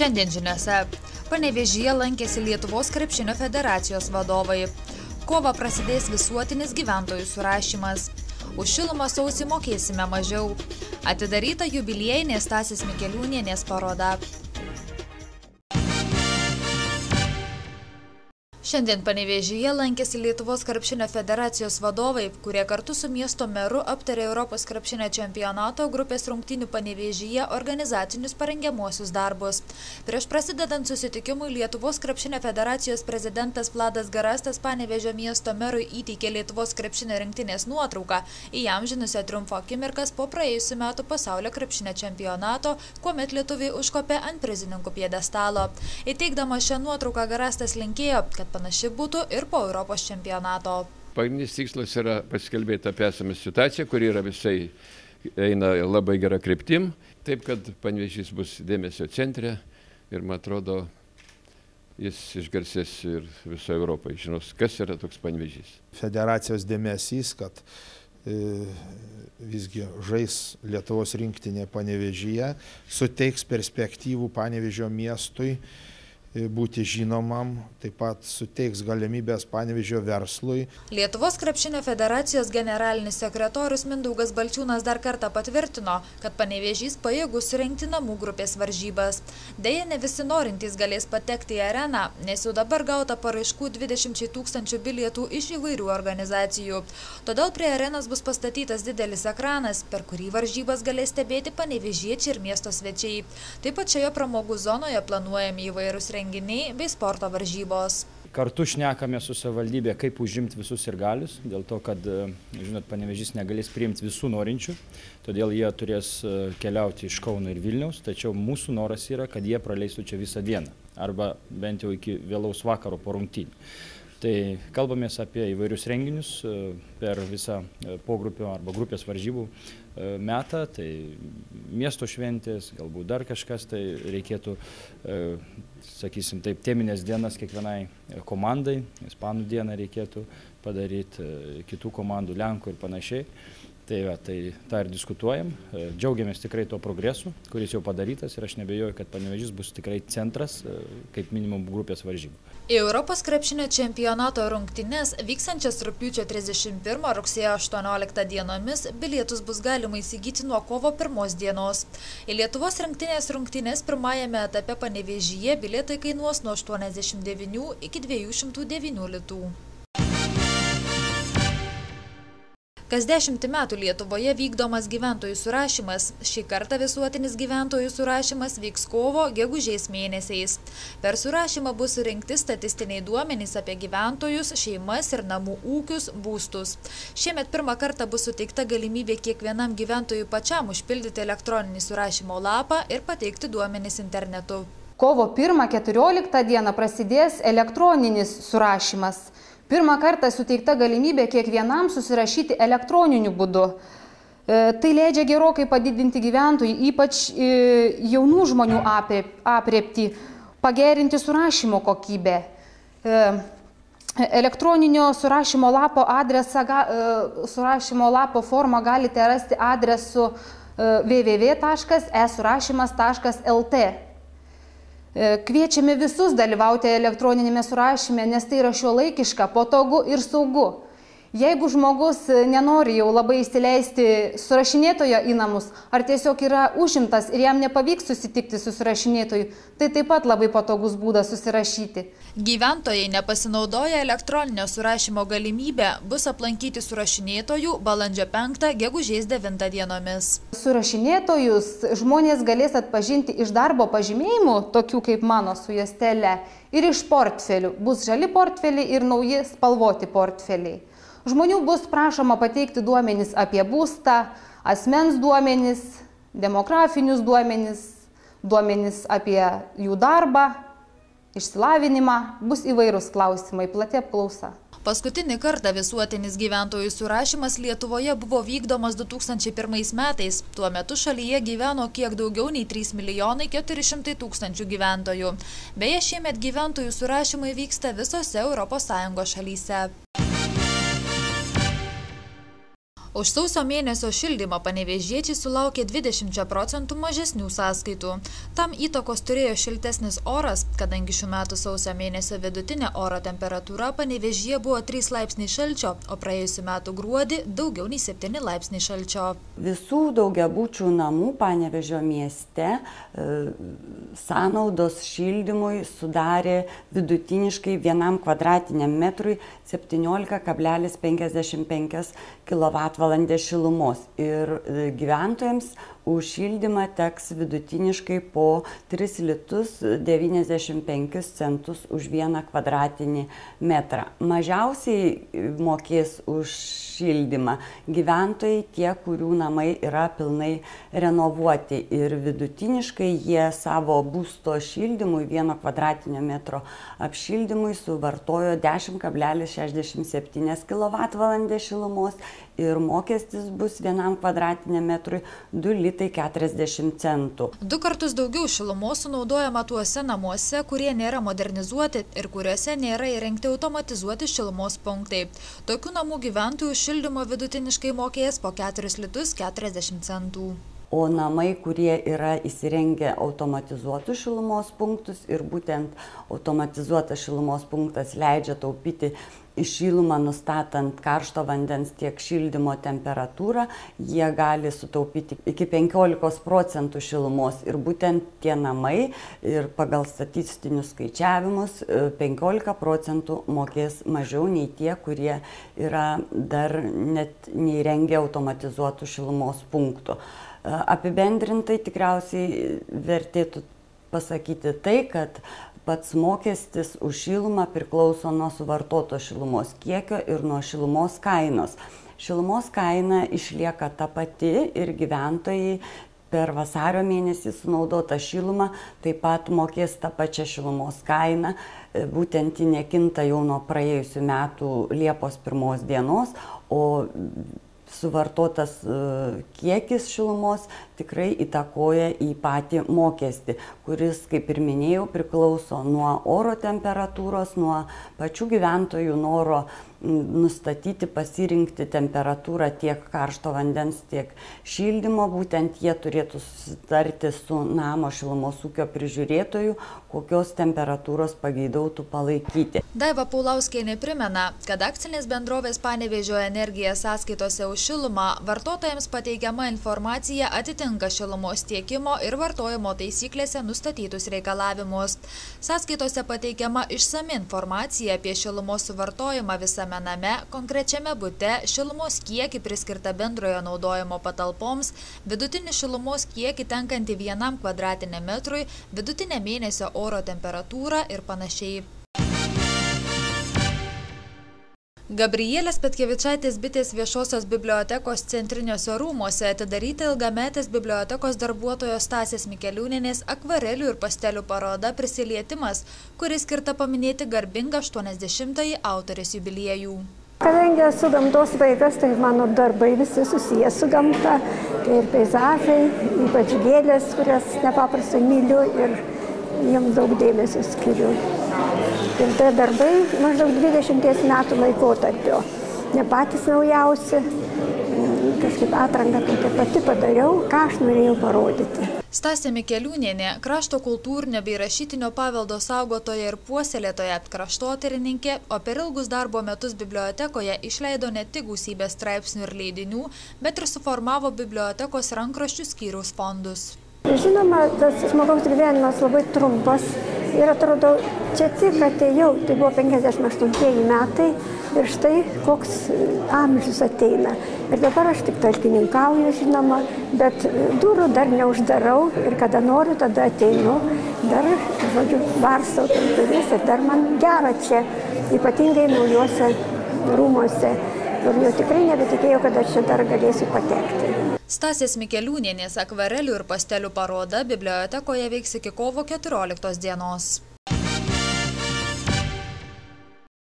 Šiandien žiniose Panevėžyje lankėsi Lietuvos krepšinio federacijos vadovai. Kovą prasidės visuotinis gyventojų surašymas. Už šilumą sausį mokėsime mažiau. Atidaryta jubiliejinė Stasės Mikeliūnienės paroda. Šiandien Panevėžyje lankėsi Lietuvos krepšinio federacijos vadovai, kurie kartu su miesto meru aptarė Europos krepšinio čempionato grupės rungtynių Panevėžyje organizacinius parengiamuosius darbus. Prieš prasidedant susitikimui Lietuvos krepšinio federacijos prezidentas Vladas Garastas Panevėžio miesto merui įteikė Lietuvos krepšinio rinktinės nuotrauką, įamžinusią triumfo akimirkas po praėjusių metų pasaulio krepšinio čempionato, kuomet lietuviai užkopė ant prizininkų pjedestalo. Įteikdamas šią nuotrauką Garastas linkėjo, kad panaši būtų ir po Europos čempionato. Pagrindinis tikslas yra paskelbėti apie esamą situaciją, kuri yra visai eina labai gera kryptim, taip kad Panevėžys bus dėmesio centre ir, man atrodo, jis išgarsės ir visoje Europoje, žinos, kas yra toks Panevėžys. Federacijos dėmesys, kad visgi žais Lietuvos rinktinė Panevėžyje, suteiks perspektyvų Panevėžio miestui būti žinomam, taip pat suteiks galimybės Panevėžio verslui. Lietuvos krepšinio federacijos generalinis sekretorius Mindaugas Balčiūnas dar kartą patvirtino, kad Panevėžys pajėgus surengti namų grupės varžybas. Deja, ne visi norintys galės patekti į areną, nes jau dabar gauta paraiškų 20 000 bilietų iš įvairių organizacijų. Todėl prie arenos bus pastatytas didelis ekranas, per kurį varžybas galės stebėti panevėžiečiai ir miesto svečiai. Taip pat šioje pramogų zonoje planuojami įvairūs renginiai bei sporto varžybos. Kartu šnekame su savivaldybė, kaip užimti visus sirgalius, dėl to, kad, žinot, Panevėžys negalės priimti visų norinčių, todėl jie turės keliauti iš Kauno ir Vilniaus, tačiau mūsų noras yra, kad jie praleistų čia visą dieną, arba bent jau iki vėlaus vakaro po rungtynių. Tai kalbamės apie įvairius renginius per visą pogrupio arba grupės varžybų metą, tai miesto šventės, galbūt dar kažkas, tai reikėtų, sakysim, taip, teminės dienas kiekvienai komandai, ispanų dieną reikėtų padaryti, kitų komandų, lenkų ir panašiai. Tai tą ir diskutuojam, džiaugiamės tikrai to progresu, kuris jau padarytas ir aš nebejoju, kad Panevėžys bus tikrai centras, kaip minimum, grupės varžybų. Į Europos krepšinio čempionato rungtynes vykstančias rugpjūčio 31 rugsėjo 18 dienomis bilietus bus galima įsigyti nuo kovo 1 dienos. Į Lietuvos rinktinės rungtynes pirmajame etape Panevėžyje bilietai kainuos nuo 89 iki 209 litų. Kas 10 metų Lietuvoje vykdomas gyventojų surašymas. Šį kartą visuotinis gyventojų surašymas vyks kovo, gegužės mėnesiais. Per surašymą bus surinkti statistiniai duomenys apie gyventojus, šeimas ir namų ūkius, būstus. Šiemet pirmą kartą bus suteikta galimybė kiekvienam gyventojui pačiam užpildyti elektroninį surašymo lapą ir pateikti duomenys internetu. Kovo 1–14 dieną prasidės elektroninis surašymas. Pirmą kartą suteikta galimybė kiekvienam susirašyti elektroniniu būdu. Tai leidžia gerokai padidinti gyventojų, ypač jaunų žmonių aprėptį, pagerinti surašymo kokybę. Elektroninio surašymo lapo adresą, surašymo lapo formą galite rasti adresu www.esurašymas.lt. Kviečiame visus dalyvauti elektroninėme surašyme, nes tai yra šiuolaikiška, patogu ir saugu. Jeigu žmogus nenori jau labai įsileisti surašinėtojo į namus, ar tiesiog yra užimtas ir jam nepavyks susitikti su surašinėtoju, tai taip pat labai patogus būdas susirašyti. Gyventojai nepasinaudoja elektroninio surašymo galimybę bus aplankyti surašinėtojų balandžio 5, gegužės 9 dienomis. Surašinėtojus žmonės galės atpažinti iš darbo pažymėjimų, tokių kaip mano su juostele, ir iš portfelių. Bus žali portfeliai ir nauji spalvoti portfeliai. Žmonių bus prašoma pateikti duomenys apie būstą, asmens duomenys, demografinius duomenys, duomenys apie jų darbą, išsilavinimą, bus įvairūs klausimai, plati apklausa. Paskutinį kartą visuotinis gyventojų surašymas Lietuvoje buvo vykdomas 2001 metais. Tuo metu šalyje gyveno kiek daugiau nei 3 400 000 gyventojų. Beje, šiemet gyventojų surašymai vyksta visose ES šalyse. Už sausio mėnesio šildymą panevėžiečiai sulaukė 20% mažesnių sąskaitų. Tam įtakos turėjo šiltesnis oras, kadangi šių metų sausio mėnesio vidutinė oro temperatūra Panevėžyje buvo 3 laipsniai šalčio, o praėjusių metų gruodį daugiau nei 7 laipsniai šalčio. Visų daugiabučių namų Panevėžio mieste sąnaudos šildymui sudarė vidutiniškai 1 kvadratiniam metrui 17,55 kWh šilumos ir gyventojams už šildymą teks vidutiniškai po 3,95 litus už 1 kvadratinį metrą. Mažiausiai mokės už šildymą gyventojai tie, kurių namai yra pilnai renovuoti ir vidutiniškai jie savo būsto šildymui 1 kvadratinio metro apšildymui suvartojo 10,67 kWh šilumos ir mokestis bus 1 kvadratiniam metrui 2,40 litų. 2 kartus daugiau šilumos sunaudojama tuose namuose, kurie nėra modernizuoti ir kuriuose nėra įrengti automatizuoti šilumos punktai. Tokių namų gyventojų šildymo vidutiniškai mokės po 4,40 litus. O namai, kurie yra įsirengę automatizuotus šilumos punktus ir būtent automatizuotas šilumos punktas leidžia taupyti šilumą nustatant karšto vandens tiek šildymo temperatūrą, jie gali sutaupyti iki 15% šilumos ir būtent tie namai ir pagal statistinius skaičiavimus 15% mokės mažiau nei tie, kurie yra dar net neįrengę automatizuotų šilumos punktų. Apibendrintai tikriausiai vertėtų pasakyti tai, kad pats mokestis už šilumą priklauso nuo suvartotos šilumos kiekio ir nuo šilumos kainos. Šilumos kaina išlieka ta pati ir gyventojai per vasario mėnesį sunaudotą šilumą taip pat mokės tą pačią šilumos kainą. Būtent ji nekinta jau nuo praėjusių metų Liepos 1 dienos, o suvartotas kiekis šilumos tikrai įtakoja į patį mokestį, kuris, kaip ir minėjau, priklauso nuo oro temperatūros, nuo pačių gyventojų noro nustatyti, pasirinkti temperatūrą tiek karšto vandens, tiek šildymo. Būtent jie turėtų susitarti su namo šilumos ūkio prižiūrėtoju, kokios temperatūros pageidautų palaikyti. Daiva Paulauskienė primena, kad akcinės bendrovės Panevėžio energija sąskaitose už šilumą vartotojams pateikiama informacija atitinka šilumos tiekimo ir vartojimo taisyklėse nustatytus reikalavimus. Sąskaitose pateikiama išsami informacija apie šilumos suvartojimą visame name, konkrečiame bute, šilumos kiekį priskirtą bendrojo naudojimo patalpoms, vidutinį šilumos kiekį tenkantį 1 kvadratiniam metrui, vidutinę mėnesio oro temperatūrą ir panašiai. Gabrielės Petkevičaitės bitės viešosios bibliotekos centriniuose rūmuose atidaryta ilgametės bibliotekos darbuotojos Stasės Mikeliūnienės akvarelių ir pastelių paroda Prisilietimas, kuri skirta paminėti garbingą 80-ąjį autorės jubiliejų. Kadangi esu gamtos vaikas, tai mano darbai visi susijęs su gamta ir peizažai, ypač gėlės, kurias nepaprastai myliu ir jiems daug dėmesio skiriu. Ir tai darbai maždaug 20 metų laikotarpio. Ne patys naujausi, kažkaip atranką tokia pati padariau, ką aš norėjau parodyti. Stasė Mikeliūnienė, krašto kultūrinio bei rašytinio paveldo saugotoja ir puoselėtoja, kraštotyrininkė, o per ilgus darbo metus bibliotekoje išleido ne tik gausybę straipsnių ir leidinių, bet ir suformavo bibliotekos rankraščių skyriaus fondus. Žinoma, tas žmogaus gyvenimas labai trumpas ir atrodo, čia tik atėjau, tai buvo 58 metai ir štai koks amžius ateina. Ir dabar aš tik talkininkauju, žinoma, bet durų dar neuždarau ir kada noriu, tada ateinu, dar, žodžiu, varstau tas duris ir dar man gera čia, ypatingai naujuose rūmuose. Ir jau tikrai nebetikėjau, kad aš čia dar galėsiu patekti. Stasės Mikeliūnienės akvarelių ir pastelių paroda bibliotekoje veiks iki kovo 14 dienos.